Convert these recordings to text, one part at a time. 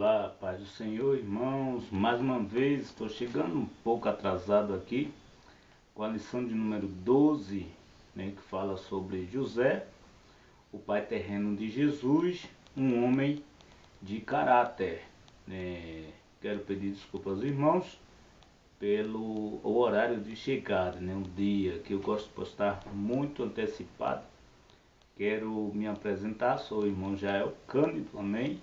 Olá, paz do Senhor, irmãos. Mais uma vez, estou chegando um pouco atrasado aqui com a lição de número 12, que fala sobre José, o pai terreno de Jesus, um homem de caráter. Quero pedir desculpas aos irmãos pelo horário de chegada, um dia que eu gosto de postar muito antecipado. Quero me apresentar, sou o irmão Jael Cândido, amém?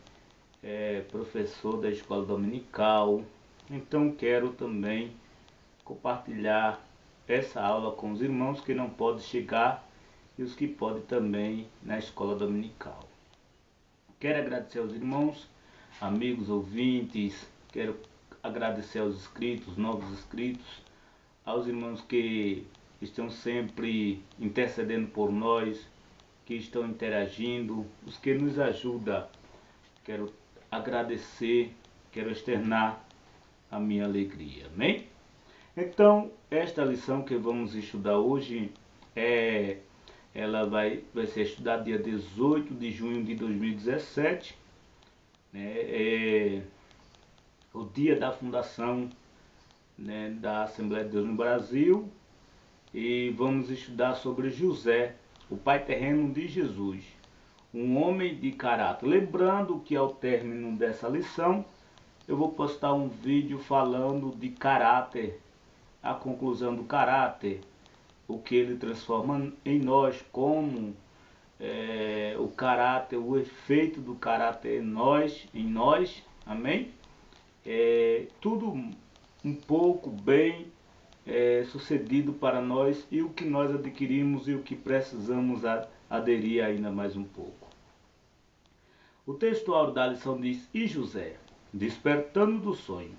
Professor da escola dominical, então quero também compartilhar essa aula com os irmãos que não podem chegar e os que podem também na escola dominical. Quero agradecer aos irmãos, amigos, ouvintes, quero agradecer aos inscritos, novos inscritos, aos irmãos que estão sempre intercedendo por nós, que estão interagindo, os que nos ajudam. Quero agradecer, quero externar a minha alegria, amém? Então, esta lição que vamos estudar hoje, ela vai ser estudada dia 18 de junho de 2017, o dia da fundação, da Assembleia de Deus no Brasil, e vamos estudar sobre José, o pai terreno de Jesus, um homem de caráter. Lembrando que ao término dessa lição, eu vou postar um vídeo falando de caráter, a conclusão do caráter, o que ele transforma em nós, como o caráter, o efeito do caráter em nós, amém? Tudo um pouco bem sucedido para nós e o que nós adquirimos e o que precisamos aderir ainda mais um pouco. O textual da lição diz: E José, despertando do sonho,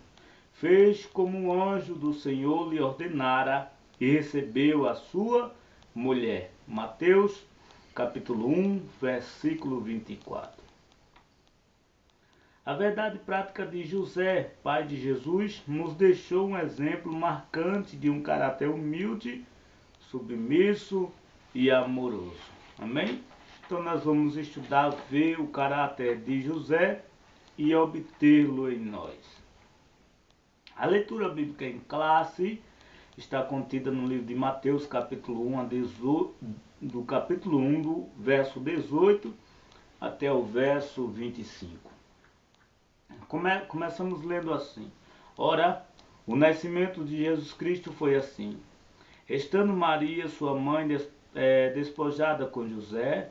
fez como um anjo do Senhor lhe ordenara e recebeu a sua mulher. Mateus capítulo 1, versículo 24. A verdade prática de José, pai de Jesus, nos deixou um exemplo marcante de um caráter humilde, submisso e amoroso. Amém? Então nós vamos estudar, ver o caráter de José e obtê-lo em nós. A leitura bíblica em classe está contida no livro de Mateus, capítulo 1, do capítulo 1, do verso 18 até o verso 25. Começamos lendo assim: Ora, o nascimento de Jesus Cristo foi assim. Estando Maria, sua mãe, despojada com José,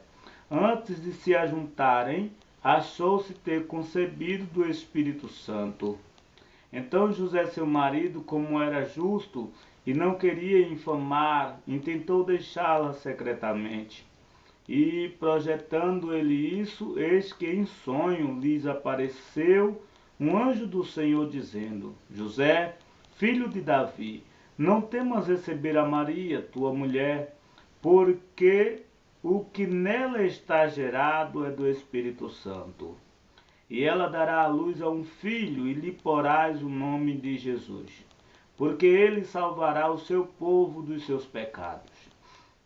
antes de se ajuntarem, achou-se ter concebido do Espírito Santo. Então José, seu marido, como era justo e não queria infamar, intentou deixá-la secretamente. E, projetando ele isso, eis que em sonho lhes apareceu um anjo do Senhor, dizendo: José, filho de Davi, não temas receber a Maria, tua mulher, porque o que nela está gerado é do Espírito Santo. E ela dará à luz a um filho, e lhe porás o nome de Jesus, porque ele salvará o seu povo dos seus pecados.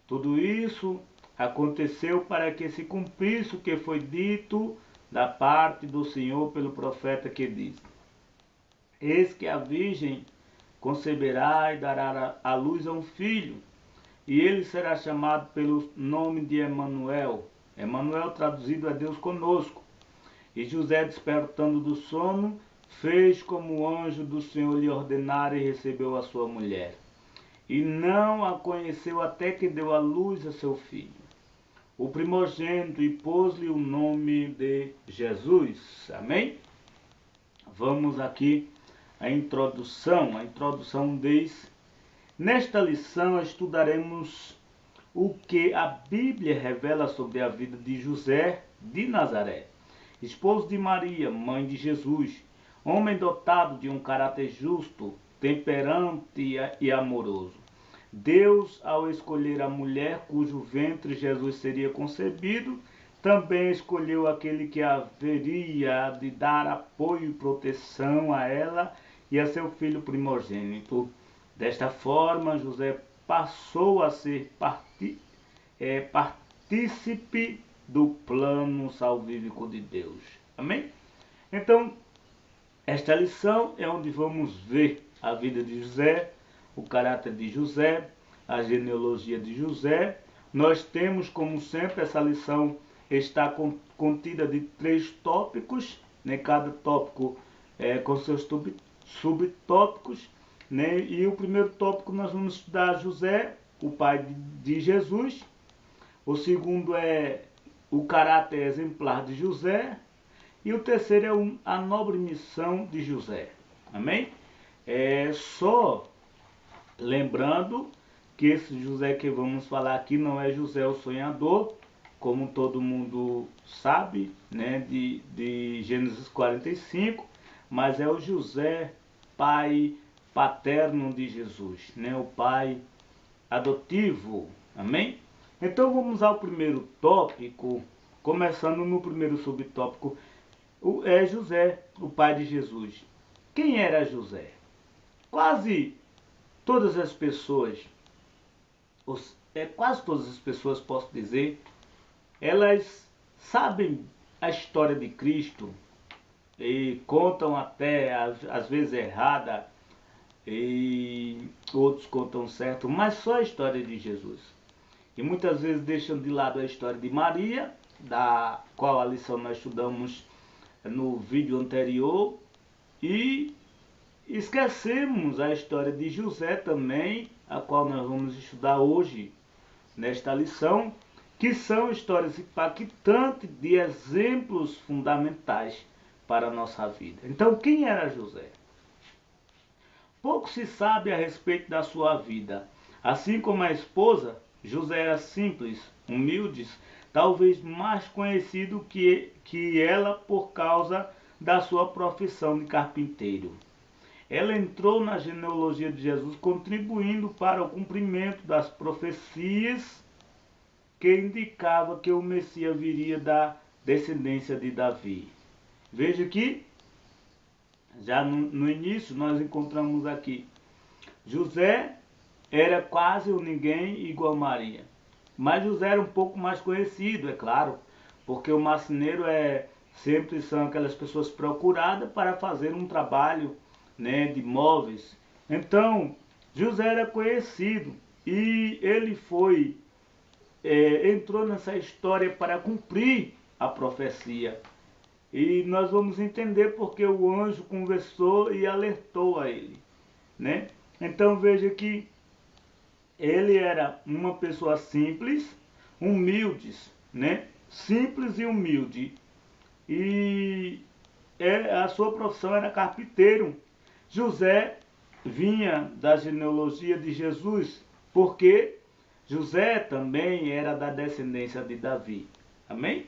Tudo isso aconteceu para que se cumprisse o que foi dito da parte do Senhor pelo profeta, que diz: Eis que a virgem conceberá e dará à luz a um filho, e ele será chamado pelo nome de Emanuel. Emanuel traduzido é Deus conosco. E José, despertando do sono, fez como o anjo do Senhor lhe ordenara e recebeu a sua mulher. E não a conheceu até que deu à luz a seu filho, o primogênito, e pôs-lhe o nome de Jesus. Amém? Vamos aqui à introdução. A introdução diz: Nesta lição estudaremos o que a Bíblia revela sobre a vida de José de Nazaré, esposo de Maria, mãe de Jesus, homem dotado de um caráter justo, temperante e amoroso. Deus, ao escolher a mulher cujo ventre Jesus seria concebido, também escolheu aquele que haveria de dar apoio e proteção a ela e a seu filho primogênito. Desta forma, José passou a ser partícipe do plano salvífico de Deus. Amém? Então, Esta lição é onde vamos ver a vida de José, o caráter de José, a genealogia de José. Nós temos, como sempre, essa lição está contida de 3 tópicos, né? Cada tópico com seus subtópicos, né? E o primeiro tópico nós vamos estudar José, o pai de Jesus. O segundo é o caráter exemplar de José. E o terceiro é a nobre missão de José. Amém? Só lembrando que esse José que vamos falar aqui não é José o sonhador, como todo mundo sabe, né, de Gênesis 45, mas é o José, pai paterno de Jesus, né, o pai adotivo. Amém? Então vamos ao primeiro tópico, começando no primeiro subtópico. É José, o pai de Jesus. Quem era José? Quase todas as pessoas, posso dizer, elas sabem a história de Cristo e contam até, às vezes errada, e outros contam certo, mas só a história de Jesus. E muitas vezes deixam de lado a história de Maria, da qual a lição nós estudamos no vídeo anterior, e esquecemos a história de José também, a qual nós vamos estudar hoje nesta lição, que são histórias impactantes de exemplos fundamentais para a nossa vida. Então, quem era José? Pouco se sabe a respeito da sua vida. Assim como a esposa, José era simples, humilde, talvez mais conhecido que ela por causa da sua profissão de carpinteiro. Ela entrou na genealogia de Jesus, contribuindo para o cumprimento das profecias que indicava que o Messias viria da descendência de Davi. Veja que, já no início, nós encontramos aqui, José era quase um ninguém igual a Maria. Mas José era um pouco mais conhecido, é claro, porque o marceneiro sempre são aquelas pessoas procuradas para fazer um trabalho, né, de móveis. Então, José era conhecido e ele entrou nessa história para cumprir a profecia. E nós vamos entender porque o anjo conversou e alertou a ele, né? Então veja que ele era uma pessoa simples, humilde, né? Simples e humilde. E a sua profissão era carpinteiro. José vinha da genealogia de Jesus, porque José também era da descendência de Davi. Amém?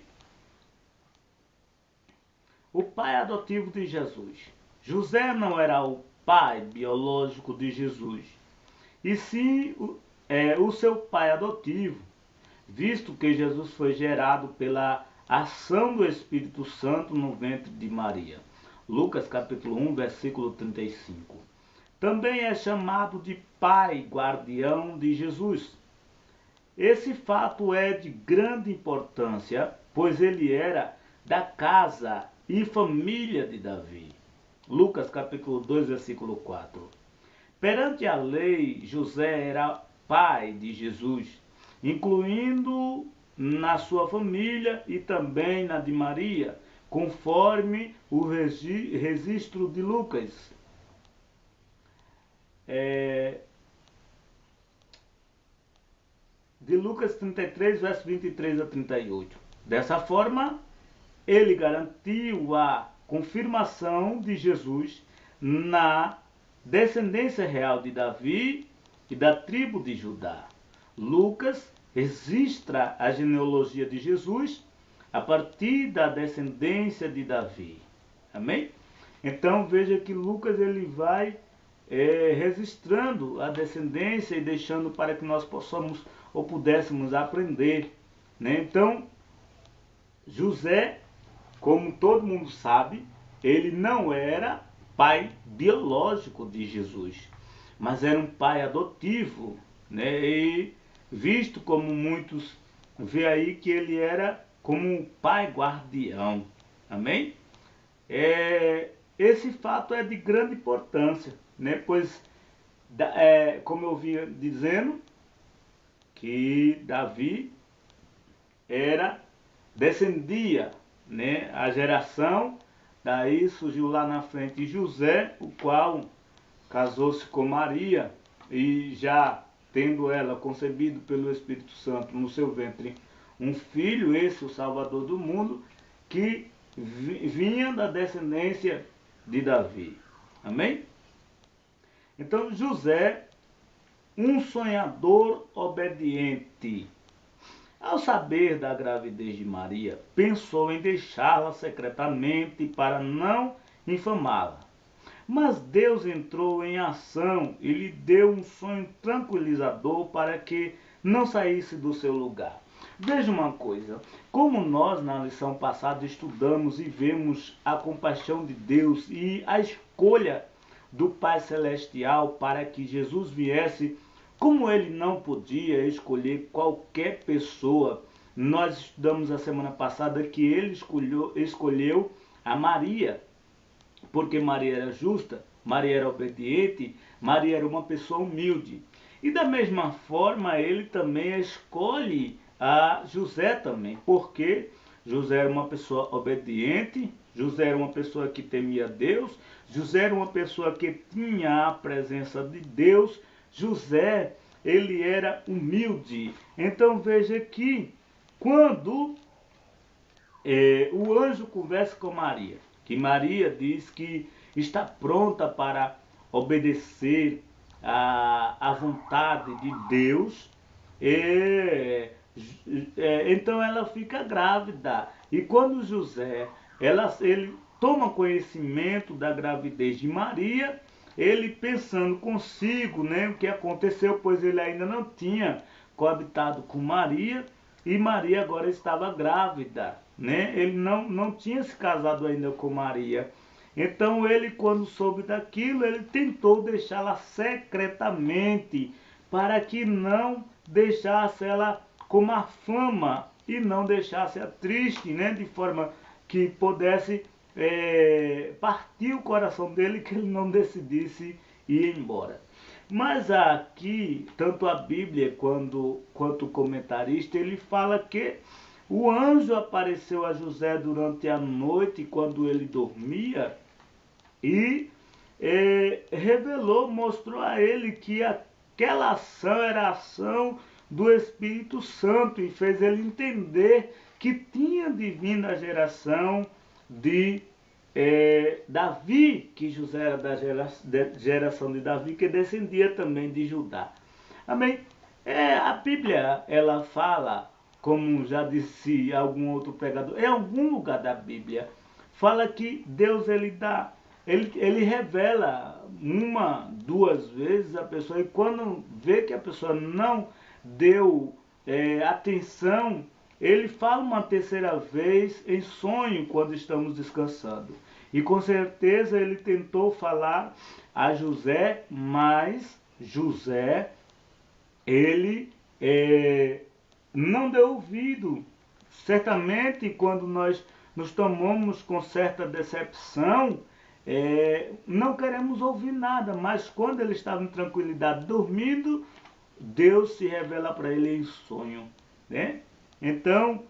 O pai adotivo de Jesus. José não era o pai biológico de Jesus, e sim o seu pai adotivo, visto que Jesus foi gerado pela ação do Espírito Santo no ventre de Maria. Lucas capítulo 1, versículo 35. Também é chamado de pai guardião de Jesus. Esse fato é de grande importância, pois ele era da casa e família de Davi. Lucas capítulo 2, versículo 4. Perante a lei, José era pai de Jesus, incluindo na sua família e também na de Maria, conforme o registro de Lucas. De Lucas 33, versos 23 a 38. Dessa forma, ele garantiu a confirmação de Jesus na descendência real de Davi e da tribo de Judá. Lucas registra a genealogia de Jesus a partir da descendência de Davi. Amém? Então veja que Lucas ele vai registrando a descendência e deixando para que nós possamos ou pudéssemos aprender, né? Então José, como todo mundo sabe, ele não era pai biológico de Jesus, mas era um pai adotivo, né? E visto como muitos vê aí que ele era como um pai guardião. Amém? esse fato é de grande importância, né? Pois, como eu vinha dizendo, que Davi descendia, né, a geração, daí surgiu lá na frente José, o qual casou-se com Maria e já tendo ela concebido pelo Espírito Santo no seu ventre um filho, esse o Salvador do mundo, que vinha da descendência de Davi. Amém? Então José, um sonhador obediente, ao saber da gravidez de Maria, pensou em deixá-la secretamente para não infamá-la. Mas Deus entrou em ação e lhe deu um sonho tranquilizador para que não saísse do seu lugar. Veja uma coisa, como nós na lição passada estudamos e vemos a compaixão de Deus e a escolha do Pai Celestial para que Jesus viesse, como ele não podia escolher qualquer pessoa, nós estudamos a semana passada que ele escolheu a Maria, porque Maria era justa, Maria era obediente, Maria era uma pessoa humilde. E da mesma forma ele também escolhe a José também, porque José era uma pessoa obediente, José era uma pessoa que temia Deus, José era uma pessoa que tinha a presença de Deus, José, ele era humilde. Então veja que quando o anjo conversa com Maria, que Maria diz que está pronta para obedecer à vontade de Deus, então ela fica grávida. E quando José, ele toma conhecimento da gravidez de Maria, ele pensando consigo, né, o que aconteceu, pois ele ainda não tinha coabitado com Maria, e Maria agora estava grávida, né? Ele não tinha se casado ainda com Maria. Então ele, quando soube daquilo, ele tentou deixá-la secretamente, para que não deixasse ela com má fama e não deixasse-a triste, né? De forma que pudesse partir o coração dele, que ele não decidisse ir embora. Mas aqui, tanto a Bíblia quanto o comentarista, ele fala que o anjo apareceu a José durante a noite, quando ele dormia, e revelou, mostrou a ele que aquela ação era a ação do Espírito Santo, e fez ele entender que tinha de vir da geração de Davi, que José era da geração de Davi, que descendia também de Judá. Amém? A Bíblia, ela fala, como já disse algum outro pregador, em algum lugar da Bíblia, fala que Deus, ele revela uma, duas vezes a pessoa, e quando vê que a pessoa não deu atenção, ele fala uma terceira vez em sonho, quando estamos descansando. E com certeza ele tentou falar a José, mas José, ele não deu ouvido. Certamente, quando nós nos tomamos com certa decepção, não queremos ouvir nada, mas quando ele estava em tranquilidade, dormindo, Deus se revela para ele em sonho, né? Então,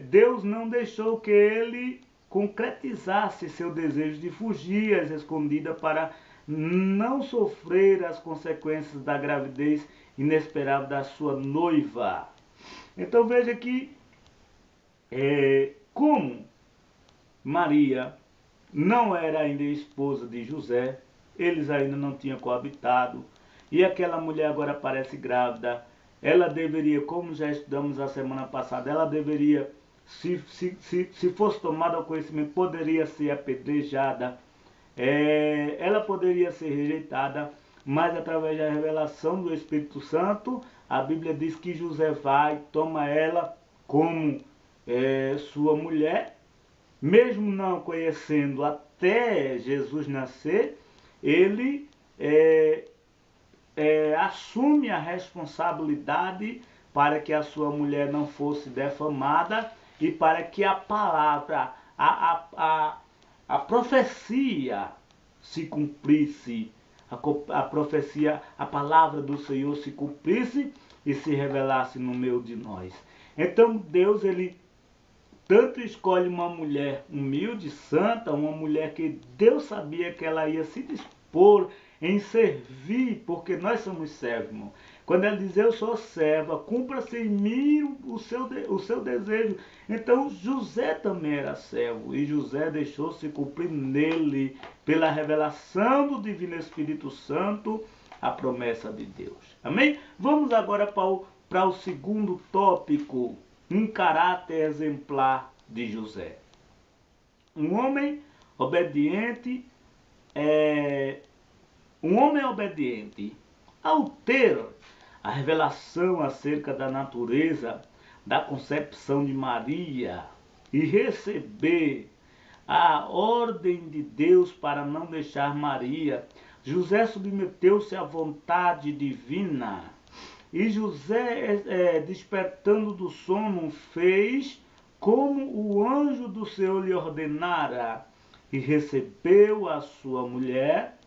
Deus não deixou que ele concretizasse seu desejo de fugir às escondidas para não sofrer as consequências da gravidez inesperada da sua noiva. Então veja que como Maria não era ainda esposa de José, eles ainda não tinham coabitado, e aquela mulher agora parece grávida, ela deveria, como já estudamos a semana passada, ela deveria, se fosse tomada ao conhecimento, poderia ser apedrejada, ela poderia ser rejeitada, mas através da revelação do Espírito Santo, a Bíblia diz que José vai, toma ela como sua mulher, mesmo não conhecendo até Jesus nascer, ele assume a responsabilidade para que a sua mulher não fosse defamada e para que a palavra, a profecia se cumprisse, a profecia, a palavra do Senhor se cumprisse e se revelasse no meio de nós. Então Deus, ele tanto escolhe uma mulher humilde, santa, uma mulher que Deus sabia que ela ia se dispor em servir, porque nós somos servos, irmão. Quando ela diz, eu sou serva, cumpra-se em mim o seu desejo. Então José também era servo, e José deixou-se cumprir nele, pela revelação do Divino Espírito Santo, a promessa de Deus. Amém? Vamos agora para o segundo tópico, um caráter exemplar de José. Um homem obediente, ao ter a revelação acerca da natureza da concepção de Maria e receber a ordem de Deus para não deixar Maria, José submeteu-se à vontade divina. E José, despertando do sono, fez como o anjo do Senhor lhe ordenara, e recebeu a sua mulher.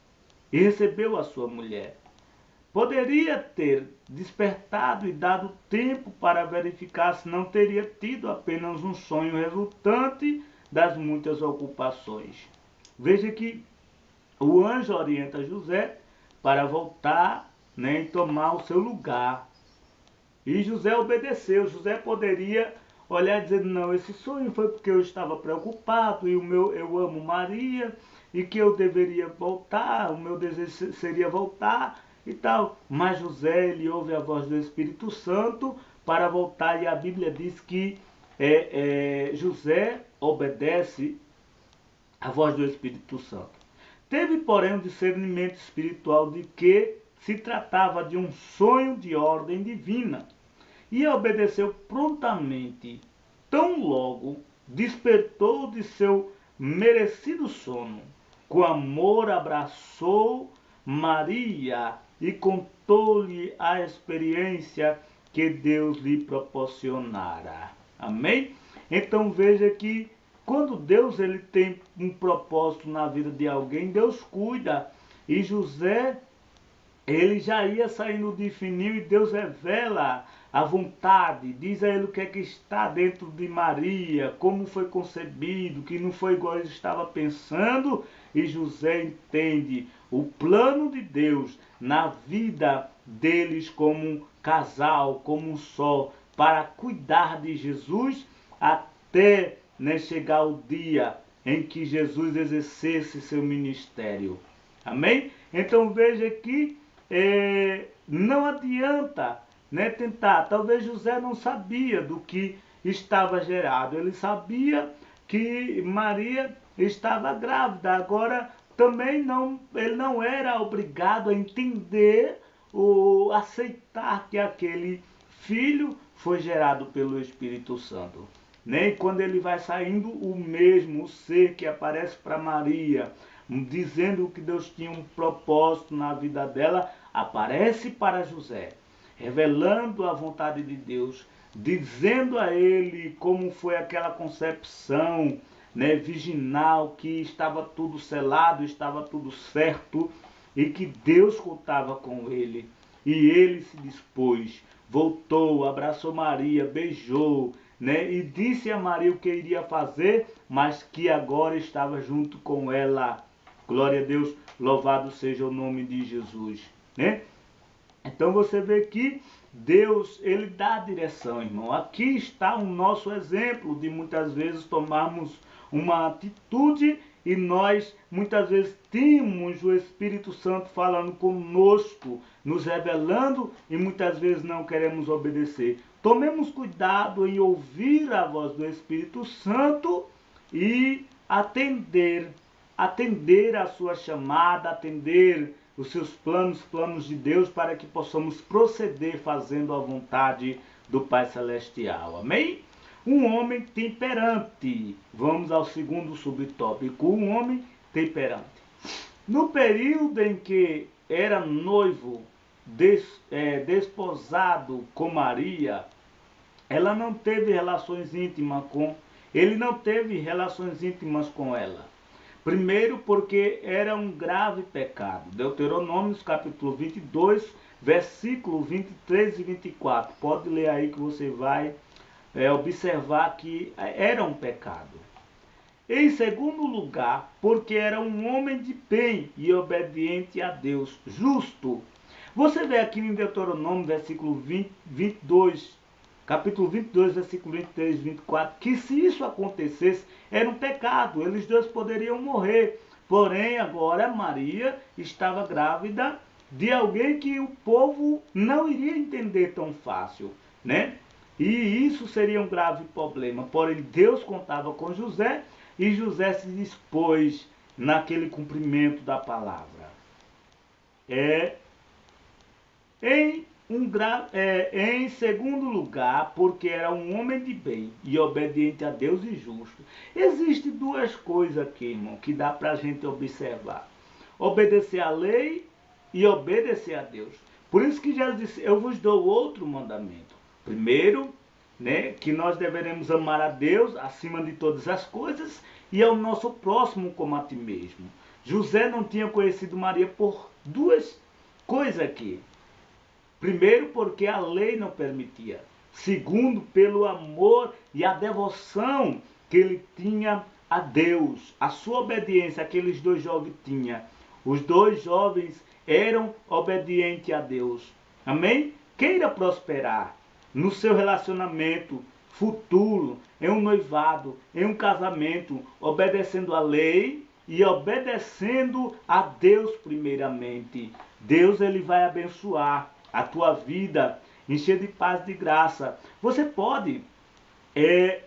Poderia ter despertado e dado tempo para verificar se não teria tido apenas um sonho resultante das muitas ocupações. Veja que o anjo orienta José para voltar, e tomar o seu lugar. E José obedeceu. José poderia olhar e dizer, não, esse sonho foi porque eu estava preocupado e eu amo Maria e que eu deveria voltar, o meu desejo seria voltar e tal. Mas José, ele ouve a voz do Espírito Santo para voltar, e a Bíblia diz que José obedece à voz do Espírito Santo. Teve, porém, um discernimento espiritual de que se tratava de um sonho de ordem divina, e obedeceu prontamente. Tão logo despertou de seu merecido sono, com amor abraçou Maria e contou-lhe a experiência que Deus lhe proporcionara. Amém? Então veja que quando Deus, ele tem um propósito na vida de alguém, Deus cuida. E José, ele já ia saindo de fininho, e Deus revela a vontade, diz a ele o que é que está dentro de Maria, como foi concebido, que não foi igual ele estava pensando, e José entende o plano de Deus na vida deles como um casal, como um só, para cuidar de Jesus até chegar o dia em que Jesus exercesse seu ministério. Amém? Então veja que não adianta tentar. Talvez José não sabia do que estava gerado. Ele sabia que Maria estava grávida. Agora também ele não era obrigado a entender ou aceitar que aquele filho foi gerado pelo Espírito Santo. Nem quando ele vai saindo, o ser que aparece para Maria, dizendo que Deus tinha um propósito na vida dela, aparece para José, revelando a vontade de Deus, dizendo a ele como foi aquela concepção virginal, que estava tudo selado, estava tudo certo, e que Deus contava com ele. E ele se dispôs, voltou, abraçou Maria, beijou, e disse a Maria o que iria fazer, mas que agora estava junto com ela. Glória a Deus, louvado seja o nome de Jesus. Então você vê que Deus, ele dá a direção, irmão. Aqui está o nosso exemplo de muitas vezes tomarmos uma atitude e nós muitas vezes temos o Espírito Santo falando conosco, nos revelando, e muitas vezes não queremos obedecer. Tomemos cuidado em ouvir a voz do Espírito Santo e atender a sua chamada, atender os seus planos de Deus, para que possamos proceder fazendo a vontade do Pai Celestial. Amém? Um homem temperante. Vamos ao segundo subtópico. Um homem temperante. No período em que era noivo, desposado com Maria, ele não teve relações íntimas com ela. Primeiro, porque era um grave pecado. Deuteronômio, capítulo 22, versículo 23 e 24. Pode ler aí que você vai observar que era um pecado. Em segundo lugar, porque era um homem de bem e obediente a Deus, justo. Você vê aqui em Deuteronômio, versículo 22, capítulo 22, versículo 23 e 24, que se isso acontecesse, era um pecado, eles dois poderiam morrer. Porém, agora Maria estava grávida de alguém que o povo não iria entender tão fácil, né? E isso seria um grave problema. Porém, Deus contava com José e José se dispôs naquele cumprimento da palavra. Em segundo lugar, porque era um homem de bem e obediente a Deus e justo. Existem duas coisas aqui, irmão, que dá para a gente observar: obedecer à lei e obedecer a Deus. Por isso que Jesus disse: eu vos dou outro mandamento. Primeiro, né, que nós deveremos amar a Deus acima de todas as coisas e ao nosso próximo como a ti mesmo. José não tinha conhecido Maria por duas coisas aqui. Primeiro, porque a lei não permitia. Segundo, pelo amor e a devoção que ele tinha a Deus. A sua obediência, aqueles dois jovens tinham. Os dois jovens eram obedientes a Deus. Amém? Queira prosperar no seu relacionamento futuro, em um noivado, em um casamento, obedecendo a lei e obedecendo a Deus primeiramente. Deus, ele vai abençoar a tua vida, encher de paz e de graça. Você pode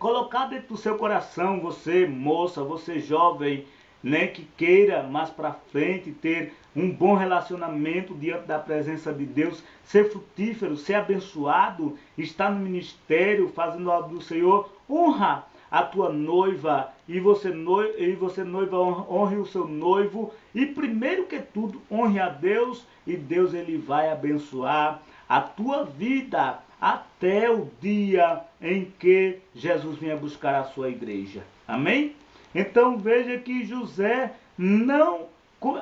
colocar dentro do seu coração, você moça, você jovem, né, que queira mais para frente ter um bom relacionamento diante da presença de Deus, ser frutífero, ser abençoado, estar no ministério, fazendo a obra do Senhor, honra a tua noiva e você noiva honre o seu noivo e primeiro que tudo honre a Deus e Deus ele vai abençoar a tua vida até o dia em que Jesus venha buscar a sua igreja. Amém? Então veja que José não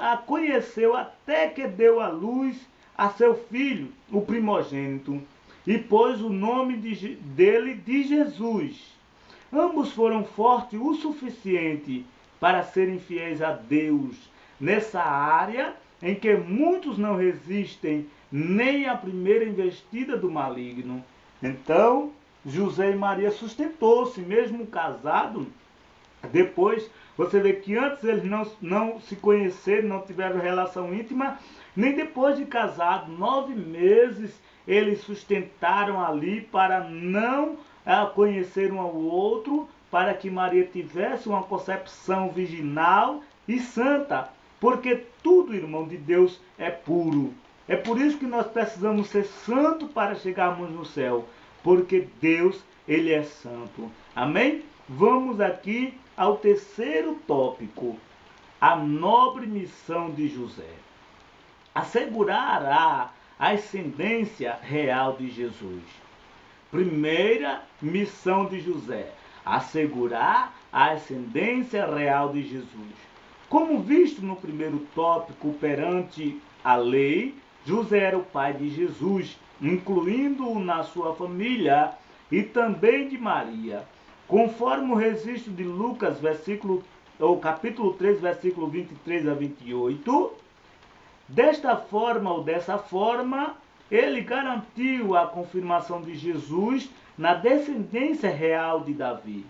a conheceu até que deu à luz a seu filho, o primogênito, e pôs o nome dele de Jesus. Ambos foram fortes o suficiente para serem fiéis a Deus nessa área em que muitos não resistem nem à primeira investida do maligno. Então, José e Maria sustentou-se, mesmo casado. Depois, você vê que antes eles não se conheceram, não tiveram relação íntima, nem depois de casado, 9 meses eles sustentaram ali para não conhecer um ao outro, para que Maria tivesse uma concepção virginal e santa, porque tudo, irmão de Deus, é puro. É por isso que nós precisamos ser santos para chegarmos no céu, porque Deus, ele é santo. Amém? Vamos aqui ao terceiro tópico, a nobre missão de José. Assegurar a ascendência real de Jesus. Primeira missão de José, assegurar a ascendência real de Jesus. Como visto no primeiro tópico, perante a lei, José era o pai de Jesus, incluindo-o na sua família e também de Maria. Conforme o registro de Lucas, capítulo 3, versículo 23 a 28, desta forma ou dessa forma, ele garantiu a confirmação de Jesus na descendência real de Davi,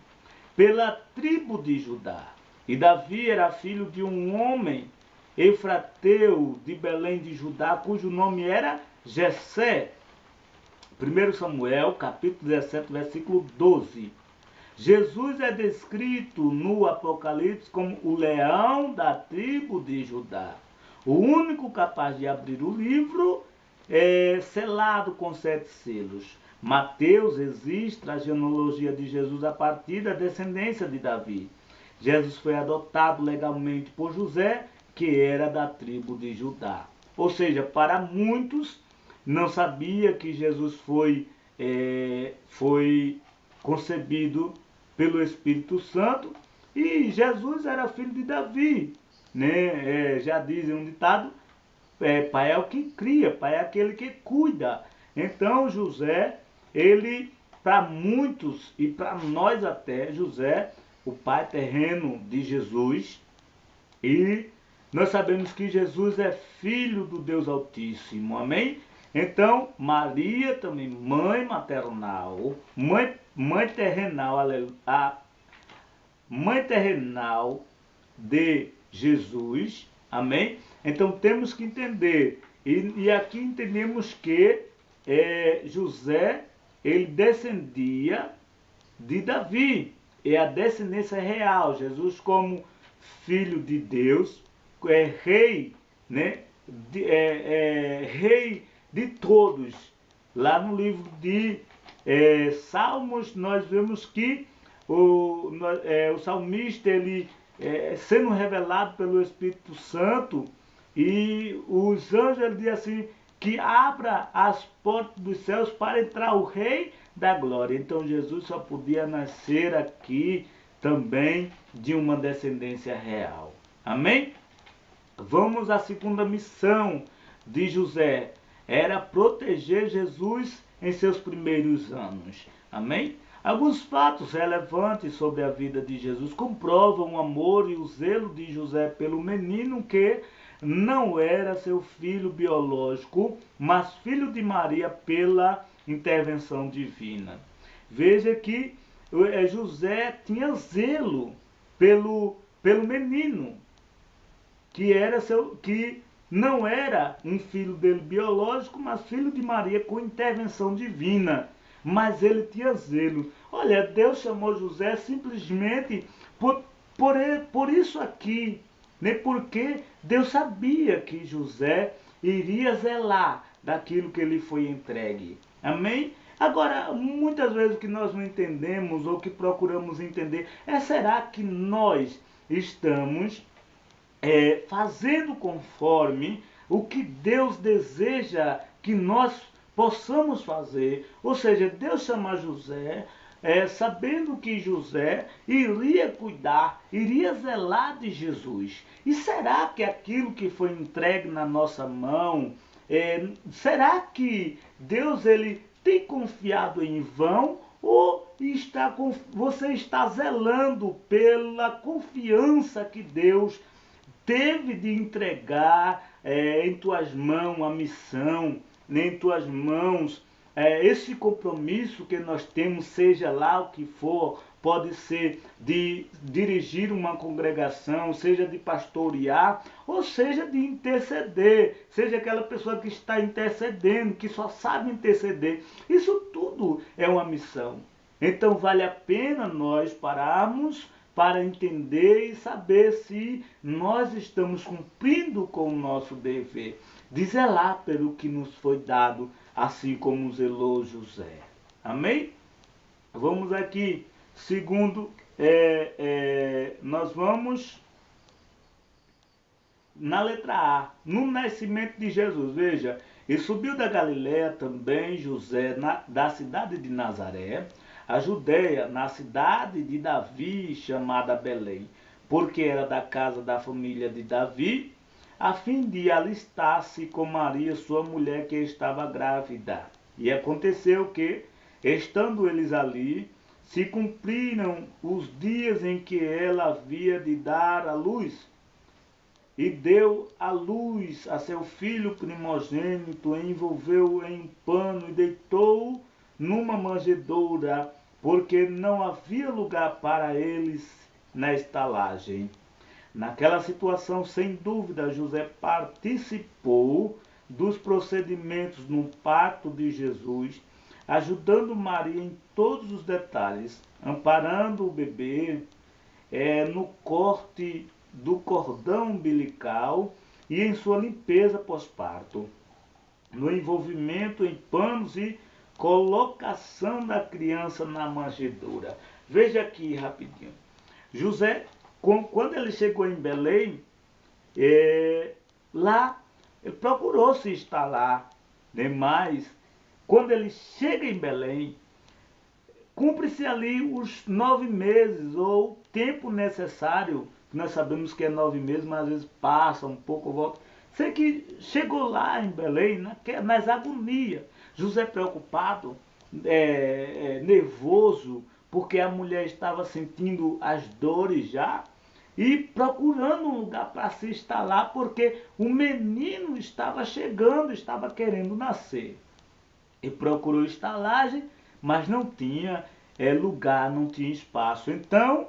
pela tribo de Judá. E Davi era filho de um homem efrateu de Belém de Judá, cujo nome era Jessé. 1 Samuel, capítulo 17, versículo 12. Jesus é descrito no Apocalipse como o leão da tribo de Judá, o único capaz de abrir o livro selado com 7 selos. Mateus registra a genealogia de Jesus a partir da descendência de Davi. Jesus foi adotado legalmente por José, que era da tribo de Judá. Ou seja, para muitos não sabia que Jesus foi concebido pelo Espírito Santo, E Jesus era filho de Davi, né? Já dizem um ditado, pai é o que cria, pai é aquele que cuida. Então José, ele, para muitos e para nós até, José, o pai terreno de Jesus, e nós sabemos que Jesus é filho do Deus Altíssimo, amém? Então, Maria também, mãe maternal, mãe terrenal, mãe terrenal de Jesus, amém? Então temos que entender, e aqui entendemos que José, ele descendia de Davi, é a descendência real. Jesus, como filho de Deus, é rei, né? Rei de todos. Lá no livro de Salmos, nós vemos que o salmista, ele sendo revelado pelo Espírito Santo, e os anjos, ele diz assim, que abra as portas dos céus para entrar o Rei da Glória. Então Jesus só podia nascer aqui também de uma descendência real. Amém? Vamos à segunda missão de José. Era proteger Jesus em seus primeiros anos. Amém? Alguns fatos relevantes sobre a vida de Jesus comprovam o amor e o zelo de José pelo menino que não era seu filho biológico, mas filho de Maria pela intervenção divina. Veja que José tinha zelo pelo menino, que não era um filho dele biológico, mas filho de Maria com intervenção divina. Mas ele tinha zelo. Olha, Deus chamou José simplesmente por isso aqui, né? Porque Deus sabia que José iria zelar daquilo que lhe foi entregue. Amém? Agora, muitas vezes o que nós não entendemos ou que procuramos entender será que nós estamos fazendo conforme o que Deus deseja que nós possamos fazer? Ou seja, Deus chama José, sabendo que José iria cuidar, iria zelar de Jesus. E será que aquilo que foi entregue na nossa mão, será que Deus, ele tem confiado em vão? Ou você está zelando pela confiança que Deus teve de entregar em tuas mãos a missão, né, em tuas mãos esse compromisso que nós temos, seja lá o que for, pode ser de dirigir uma congregação, seja de pastorear, ou seja de interceder, seja aquela pessoa que está intercedendo, que só sabe interceder. Isso tudo é uma missão. Então vale a pena nós pararmos para entender e saber se nós estamos cumprindo com o nosso dever, de zelar pelo que nos foi dado, assim como zelou José. Amém? Vamos aqui, segundo, nós vamos na letra A, no nascimento de Jesus. Veja, e subiu da Galiléia também José, da cidade de Nazaré, a Judéia, na cidade de Davi, chamada Belém, porque era da casa da família de Davi, a fim de alistar-se com Maria, sua mulher, que estava grávida. E aconteceu que, estando eles ali, se cumpriram os dias em que ela havia de dar à luz, e deu à luz a seu filho primogênito, envolveu-o em pano e deitou-o numa manjedoura, porque não havia lugar para eles na estalagem. Naquela situação, sem dúvida, José participou dos procedimentos no parto de Jesus, ajudando Maria em todos os detalhes, amparando o bebê no corte do cordão umbilical e em sua limpeza pós-parto, no envolvimento em panos e colocação da criança na manjedoura. Veja aqui rapidinho. José, quando ele chegou em Belém, lá ele procurou se instalar, né? Mas quando ele chega em Belém, cumpre-se ali os 9 meses ou tempo necessário, nós sabemos que é 9 meses, mas às vezes passa um pouco, volta. Sei que chegou lá em Belém, nas agonias. José preocupado, nervoso, porque a mulher estava sentindo as dores já, e procurando um lugar para se instalar, porque o menino estava chegando, estava querendo nascer. E procurou estalagem, mas não tinha lugar, não tinha espaço. Então,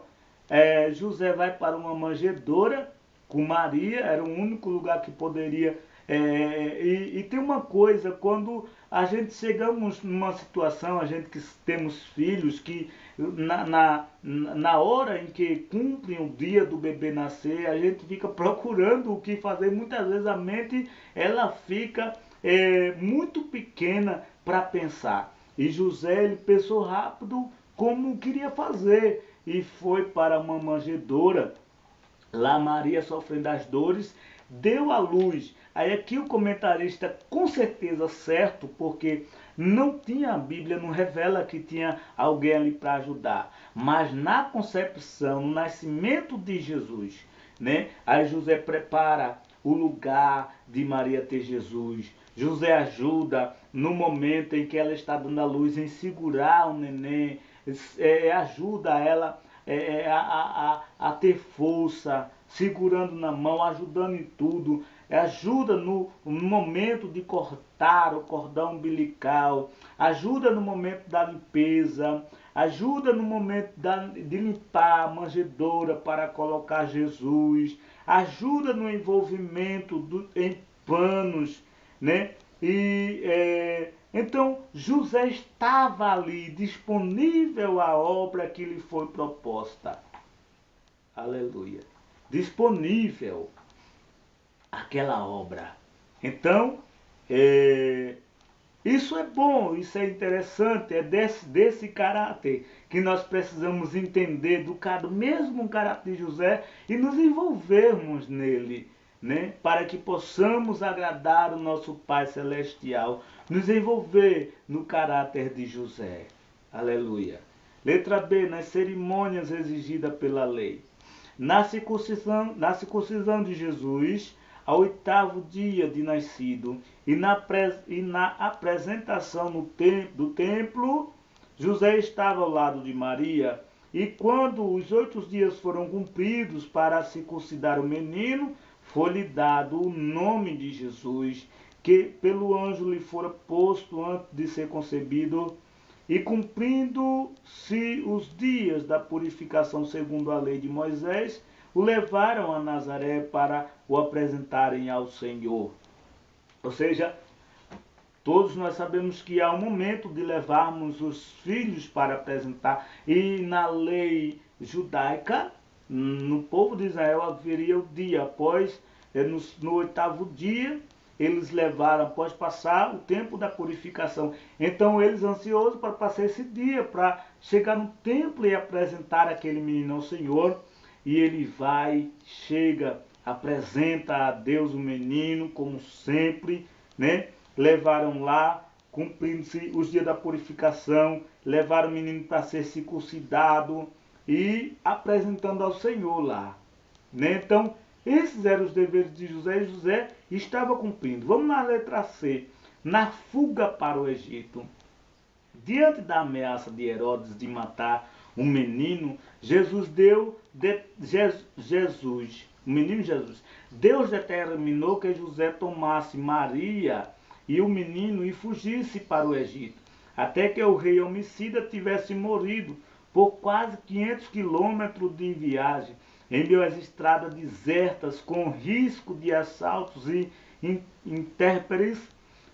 José vai para uma manjedoura com Maria, era o único lugar que poderia. E tem uma coisa, quando a gente chegamos numa situação, a gente que temos filhos, que na hora em que cumprem o dia do bebê nascer, a gente fica procurando o que fazer. Muitas vezes a mente ela fica muito pequena para pensar. E José ele pensou rápido como queria fazer e foi para uma manjedoura. Lá Maria, sofrendo as dores, deu à luz. Aí aqui o comentarista, com certeza certo, porque não tinha a Bíblia, não revela que tinha alguém ali para ajudar. Mas na concepção, no nascimento de Jesus, né? Aí José prepara o lugar de Maria ter Jesus. José ajuda no momento em que ela está dando à luz em segurar o neném, ajuda ela a ter força, segurando na mão, ajudando em tudo, ajuda no momento de cortar o cordão umbilical, ajuda no momento da limpeza, ajuda no momento de limpar a manjedoura para colocar Jesus, ajuda no envolvimento em panos, né? Então José estava ali, disponível à obra que lhe foi proposta. Aleluia. Disponível àquela obra. Então, isso é bom, isso é interessante, é desse caráter que nós precisamos entender do mesmo caráter de José e nos envolvermos nele, né? Para que possamos agradar o nosso Pai Celestial, nos envolver no caráter de José. Aleluia. Letra B, nas cerimônias exigidas pela lei. Na circuncisão de Jesus, ao 8º dia de nascido, e na apresentação do templo, José estava ao lado de Maria, e quando os 8 dias foram cumpridos para circuncidar o menino, foi-lhe dado o nome de Jesus, que pelo anjo lhe fora posto antes de ser concebido, e cumprindo-se os dias da purificação segundo a lei de Moisés, o levaram a Nazaré para o apresentarem ao Senhor. Ou seja, todos nós sabemos que há um momento de levarmos os filhos para apresentar. E na lei judaica, no povo de Israel, haveria o dia após, no 8º dia, eles levaram, após passar o tempo da purificação. Então eles ansiosos para passar esse dia, para chegar no templo e apresentar aquele menino ao Senhor. E ele vai, chega, apresenta a Deus o menino, como sempre, né? Levaram lá, cumprindo-se os dias da purificação, levaram o menino para ser circuncidado e apresentando ao Senhor lá, né? Então, esses eram os deveres de José e José estava cumprindo. Vamos na letra C. Na fuga para o Egito. Diante da ameaça de Herodes de matar um menino, o menino Jesus, Deus determinou que José tomasse Maria e o menino e fugisse para o Egito, até que o rei homicida tivesse morrido por quase 500 quilômetros de viagem, em meio às estradas desertas, com risco de assaltos e intérpretes.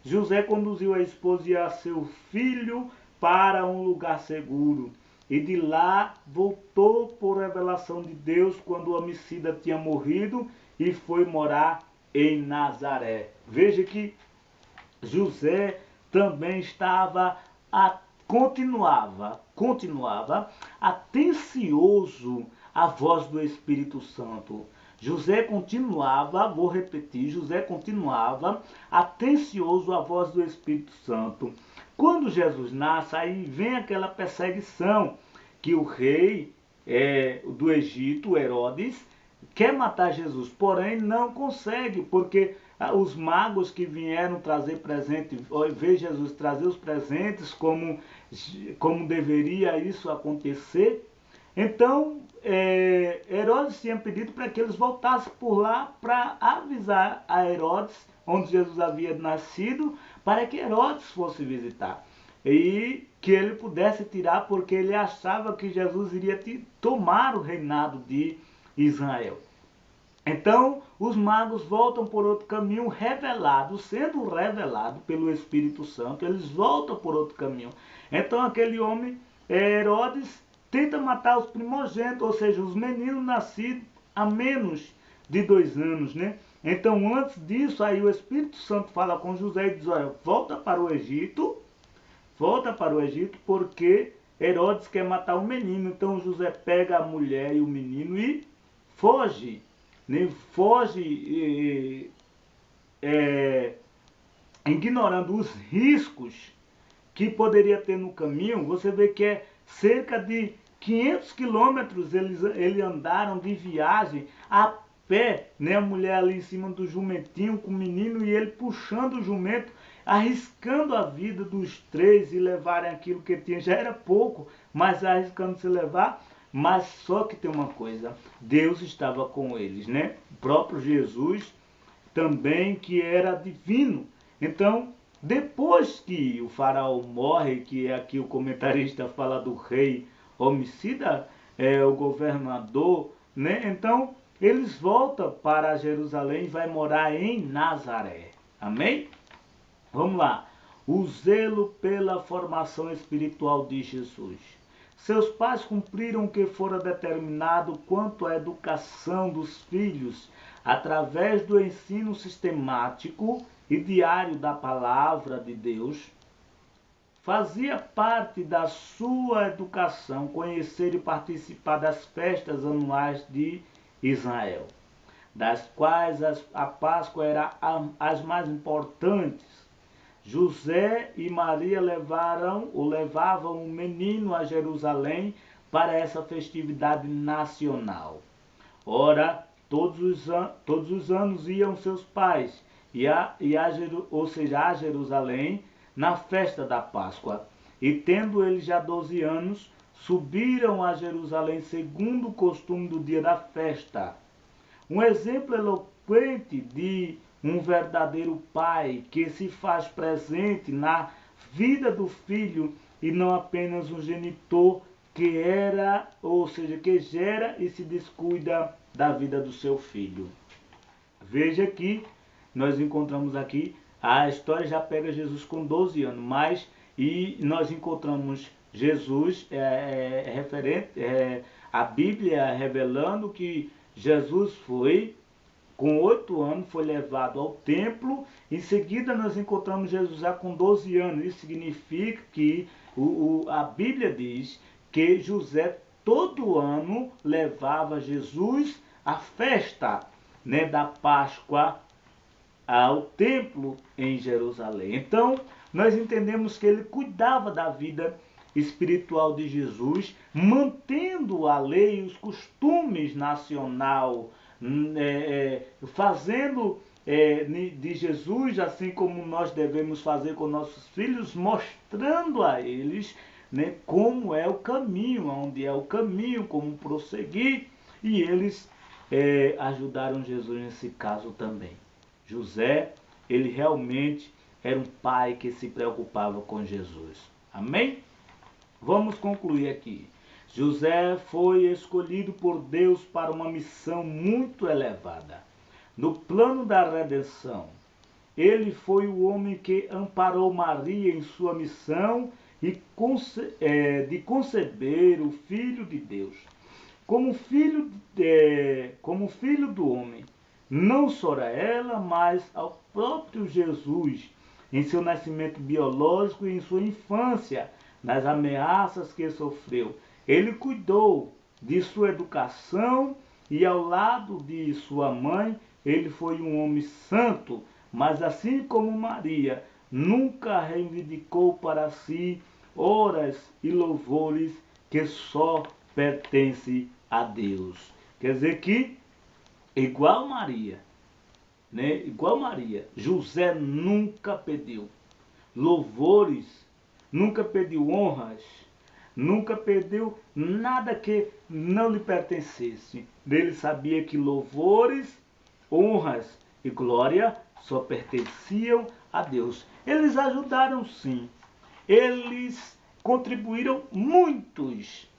José conduziu a esposa e a seu filho para um lugar seguro. E de lá voltou por revelação de Deus quando o homicida tinha morrido e foi morar em Nazaré. Veja que José também continuava atencioso à voz do Espírito Santo. José continuava, vou repetir, José continuava atencioso à voz do Espírito Santo. Quando Jesus nasce, aí vem aquela perseguição que o rei do Egito, Herodes, quer matar Jesus, porém não consegue, porque os magos que vieram trazer presente, ver Jesus trazer os presentes, como deveria isso acontecer. Então, Herodes tinha pedido para que eles voltassem por lá para avisar a Herodes, onde Jesus havia nascido, para que Herodes fosse visitar. E que ele pudesse tirar, porque ele achava que Jesus iria tomar o reinado de Israel. Então, os magos voltam por outro caminho, sendo revelado pelo Espírito Santo, eles voltam por outro caminho. Então, aquele homem, Herodes, tenta matar os primogênitos, ou seja, os meninos nascidos há menos de 2 anos, né? Então, antes disso, aí o Espírito Santo fala com José e diz, olha, volta para o Egito, porque Herodes quer matar o menino. Então, José pega a mulher e o menino e foge. Foge ignorando os riscos que poderia ter no caminho. Você vê que é cerca de 500 quilômetros eles andaram de viagem a pé, né? A mulher ali em cima do jumentinho com o menino e ele puxando o jumento, arriscando a vida dos 3 e levarem aquilo que tinha. Já era pouco, mas arriscando se levar. Mas só que tem uma coisa, Deus estava com eles, né? O próprio Jesus também, que era divino. Então, depois que o faraó morre, que aqui o comentarista fala do rei homicida, o governador, né? Então, eles voltam para Jerusalém e vai morar em Nazaré. Amém? Vamos lá. O zelo pela formação espiritual de Jesus. Seus pais cumpriram o que fora determinado quanto à educação dos filhos, através do ensino sistemático e diário da palavra de Deus. Fazia parte da sua educação conhecer e participar das festas anuais de Israel, das quais a Páscoa era as mais importantes. José e Maria levavam o menino a Jerusalém para essa festividade nacional. Ora, todos os anos iam seus pais, a Jerusalém, na festa da Páscoa. E tendo eles já 12 anos, subiram a Jerusalém segundo o costume do dia da festa. Um exemplo eloquente de um verdadeiro pai que se faz presente na vida do filho e não apenas um genitor que gera e se descuida da vida do seu filho. Veja que nós encontramos aqui, a história já pega Jesus com 12 anos, e nós encontramos Jesus a Bíblia revelando que Jesus com 8 anos, foi levado ao templo. Em seguida, nós encontramos Jesus já com 12 anos. Isso significa que a Bíblia diz que José, todo ano, levava Jesus à festa, né, da Páscoa ao templo em Jerusalém. Então, nós entendemos que ele cuidava da vida espiritual de Jesus, mantendo a lei e os costumes nacional, fazendo de Jesus, assim como nós devemos fazer com nossos filhos, mostrando a eles, né, como é o caminho, onde é o caminho, como prosseguir, e eles ajudaram Jesus nesse caso também. José, ele realmente era um pai que se preocupava com Jesus. Amém? Vamos concluir aqui. José foi escolhido por Deus para uma missão muito elevada. No plano da redenção, ele foi o homem que amparou Maria em sua missão de conceber o Filho de Deus. Como filho do homem, não só a ela, mas ao próprio Jesus, em seu nascimento biológico e em sua infância, nas ameaças que sofreu. Ele cuidou de sua educação e ao lado de sua mãe, ele foi um homem santo, mas assim como Maria, nunca reivindicou para si horas e louvores que só pertence a Deus. Quer dizer que, igual Maria, né? Igual Maria, José nunca pediu louvores, nunca pediu honras, nunca pediu nada que não lhe pertencesse. Ele sabia que louvores, honras e glória só pertenciam a Deus. Eles ajudaram sim, eles contribuíram muitos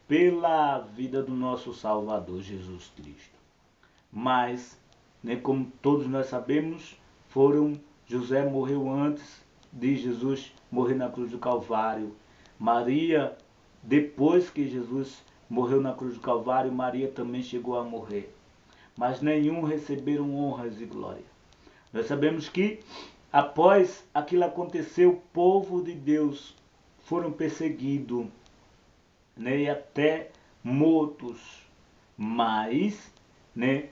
pela vida do nosso Salvador Jesus Cristo. Mas, né, como todos nós sabemos, José morreu antes de Jesus morrer na cruz do Calvário. Maria, depois que Jesus morreu na cruz do Calvário, Maria também chegou a morrer. Mas nenhum receberam honras e glória. Nós sabemos que, após aquilo acontecer, o povo de Deus foram perseguidos, né, e até mortos. Mas, né,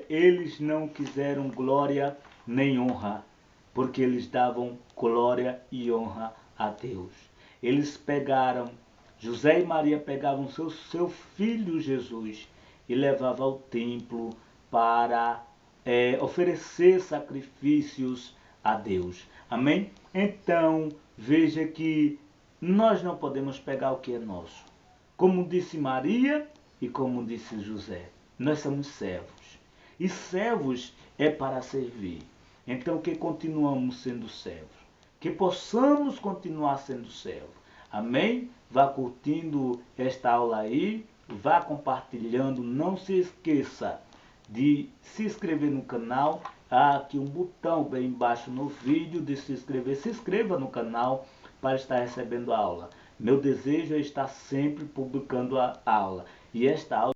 eles não quiseram glória nem honra, porque eles davam glória e honra a Deus. Eles pegaram, José e Maria pegavam seu filho Jesus e levavam ao templo para oferecer sacrifícios a Deus. Amém? Então, veja que nós não podemos pegar o que é nosso. Como disse Maria e como disse José, nós somos servos. E servos é para servir. Então que continuamos sendo servos. Que possamos continuar sendo servos. Amém? Vá curtindo esta aula aí. Vá compartilhando. Não se esqueça de se inscrever no canal. Há aqui um botão bem embaixo no vídeo de se inscrever. Se inscreva no canal para estar recebendo a aula. Meu desejo é estar sempre publicando a aula. E esta aula